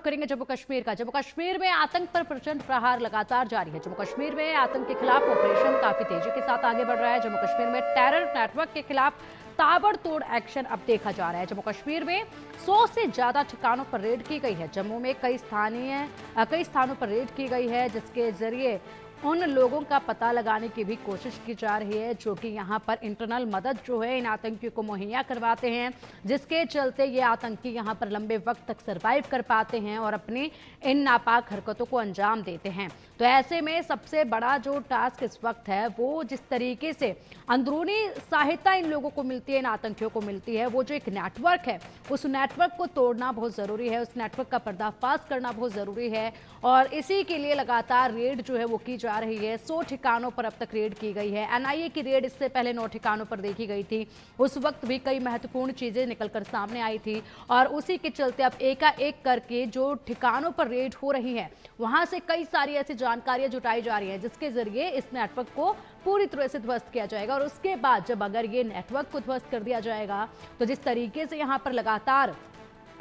करेंगे जम्मू कश्मीर का। जम्मू कश्मीर में आतंक पर प्रचंड प्रहार लगातार जारी है। जम्मू कश्मीर में आतंक के खिलाफ ऑपरेशन काफी तेजी के साथ आगे बढ़ रहा है। जम्मू कश्मीर में टेरर नेटवर्क के खिलाफ ताबड़तोड़ एक्शन अब देखा जा रहा है। जम्मू कश्मीर में 100 से ज्यादा ठिकानों पर रेड की गई है। जम्मू में कई स्थानों पर रेड की गई है, जिसके जरिए उन लोगों का पता लगाने की भी कोशिश की जा रही है जो कि यहाँ पर इंटरनल मदद जो है इन आतंकियों को मुहैया करवाते हैं, जिसके चलते ये आतंकी यहाँ पर लंबे वक्त तक सरवाइव कर पाते हैं और अपनी इन नापाक हरकतों को अंजाम देते हैं। तो ऐसे में सबसे बड़ा जो टास्क इस वक्त है वो जिस तरीके से अंदरूनी सहायता इन लोगों को मिलती है, इन आतंकियों को मिलती है, वो जो एक नेटवर्क है उस नेटवर्क को तोड़ना बहुत ज़रूरी है, उस नेटवर्क का पर्दाफाश करना बहुत ज़रूरी है। और इसी के लिए लगातार रेड जो है वो की जा रही है। 100 ठिकानों पर अब तक रेड की गई है। एनआईए की रेड इससे पहले 9 ठिकानों पर देखी गई थी। उस वक्त भी कई महत्वपूर्ण चीजें निकलकर सामने आई थी और उसी के चलते अब एकाएक करके जो ठिकानों पर रेड हो रही है वहां से कई सारी ऐसी जानकारियां जुटाई जा रही है जिसके जरिए इस नेटवर्क को पूरी तरह से ध्वस्त किया जाएगा। और उसके बाद जब अगर ये नेटवर्क को ध्वस्त कर दिया जाएगा तो जिस तरीके से यहाँ पर लगातार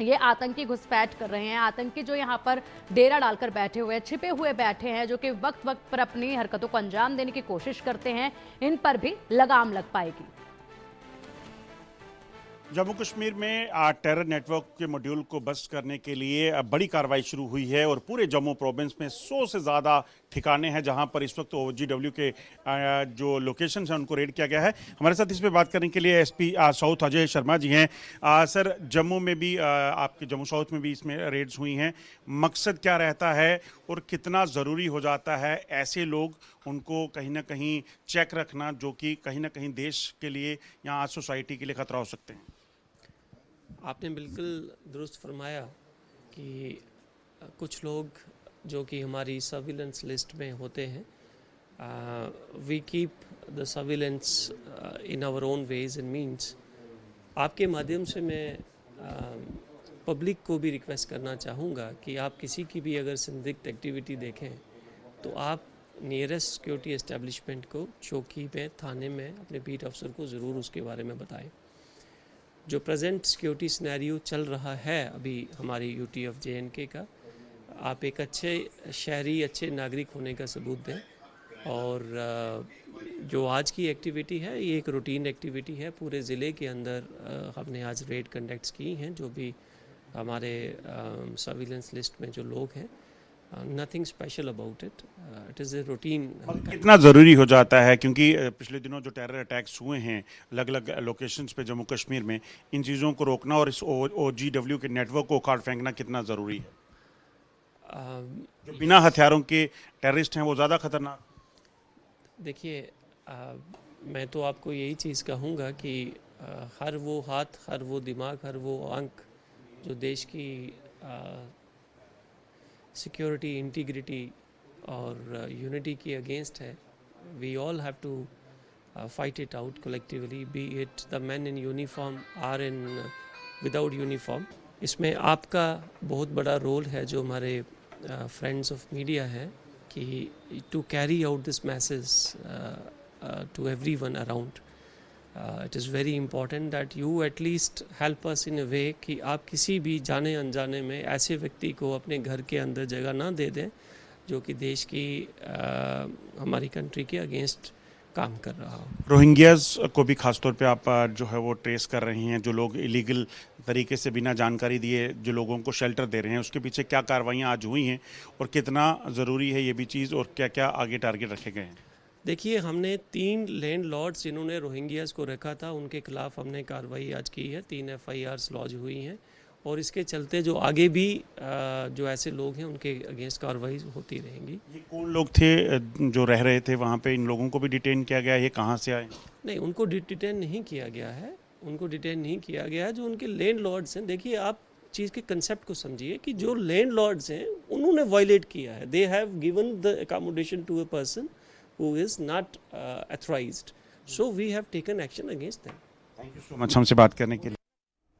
ये आतंकी घुसपैठ कर रहे हैं, आतंकी जो यहाँ पर डेरा डालकर बैठे हुए हैं, छिपे हुए बैठे हैं, जो कि वक्त वक्त पर अपनी हरकतों को अंजाम देने की कोशिश करते हैं, इन पर भी लगाम लग पाएगी। जम्मू कश्मीर में टेरर नेटवर्क के मॉड्यूल को बस्ट करने के लिए बड़ी कार्रवाई शुरू हुई है और पूरे जम्मू प्रोविंस में 100 से ज़्यादा ठिकाने हैं जहां पर इस वक्त OGW के जो लोकेशन हैं उनको रेड किया गया है। हमारे साथ इस पर बात करने के लिए SP साउथ अजय शर्मा जी हैं। सर, जम्मू में भी आपके जम्मू साउथ में भी इसमें रेड्स हुई हैं, मकसद क्या रहता है और कितना ज़रूरी हो जाता है ऐसे लोग उनको कहीं ना कहीं चेक रखना जो कि कहीं ना कहीं देश के लिए या सोसाइटी के लिए खतरा हो सकते हैं? आपने बिल्कुल दुरुस्त फरमाया कि कुछ लोग जो कि हमारी सर्विलेंस लिस्ट में होते हैं, we keep the surveillance in our own ways and means. आपके माध्यम से मैं पब्लिक को भी रिक्वेस्ट करना चाहूँगा कि आप किसी की भी अगर संदिग्ध एक्टिविटी देखें तो आप नियरेस्ट सिक्योरिटी एस्टेब्लिशमेंट को, चौकी में, थाने में अपने बीट अफसर को ज़रूर उसके बारे में बताएं। जो प्रेजेंट सिक्योरिटी सिनेरियो चल रहा है अभी हमारी UT of JNK का, आप एक अच्छे शहरी, अच्छे नागरिक होने का सबूत दें। और जो आज की एक्टिविटी है ये एक रूटीन एक्टिविटी है। पूरे ज़िले के अंदर हमने आज रेड कंडक्ट्स की हैं। जो भी हमारे सर्विलेंस लिस्ट में जो लोग हैं, nothing special about it, it is a routine. कितना ज़रूरी हो जाता है क्योंकि पिछले दिनों जो टेरर अटैक्स हुए हैं अलग अलग लोकेशंस पे जम्मू कश्मीर में, इन चीज़ों को रोकना और इस OGW के नेटवर्क को उखाड़ फेंकना कितना ज़रूरी है? जो बिना हथियारों के टेररिस्ट हैं वो ज़्यादा खतरनाक। देखिए, मैं तो आपको यही चीज़ कहूँगा कि हर वो हाथ, हर वो दिमाग, हर वो आंख जो देश की सिक्योरिटी, इंटीग्रिटी और यूनिटी की अगेंस्ट है, we all have to fight it out collectively, be it the man in uniform or in without uniform. इसमें आपका बहुत बड़ा रोल है जो हमारे फ्रेंड्स ऑफ मीडिया है कि to carry out this message to everyone around. It is very important that you at least help us in a way कि आप किसी भी जाने अनजाने में ऐसे व्यक्ति को अपने घर के अंदर जगह ना दे दें जो कि देश की हमारी कंट्री के अगेंस्ट काम कर रहा हो। रोहिंग्याज को भी खासतौर पे आप जो है वो ट्रेस कर रही हैं, जो लोग इलीगल तरीके से बिना जानकारी दिए जो लोगों को शेल्टर दे रहे हैं, उसके पीछे क्या कार्रवाइयाँ आज हुई हैं और कितना ज़रूरी है ये भी चीज़ और क्या क्या आगे टारगेट रखे गए हैं? देखिए, हमने 3 लैंड लॉर्ड्स जिन्होंने रोहिंग्याज को रखा था उनके खिलाफ हमने कार्रवाई आज की है। 3 FIRs लॉन्च हुई हैं और इसके चलते जो आगे भी जो ऐसे लोग हैं उनके अगेंस्ट कार्रवाई होती रहेंगी। ये कौन लोग थे जो रह रहे थे वहाँ पे? इन लोगों को भी डिटेन किया गया? ये कहाँ से आए? नहीं, उनको डिटेन नहीं किया गया है, उनको डिटेन नहीं किया गया है। जो उनके लैंड लॉर्ड्स हैं, देखिए आप चीज़ के कंसेप्ट को समझिए कि जो लैंड लॉर्ड्स हैं उन्होंने वायलेट किया है। They have given the accommodation to a person who is not authorized, so we have taken action against them. Thank you so much हमसे बात करने के लिए।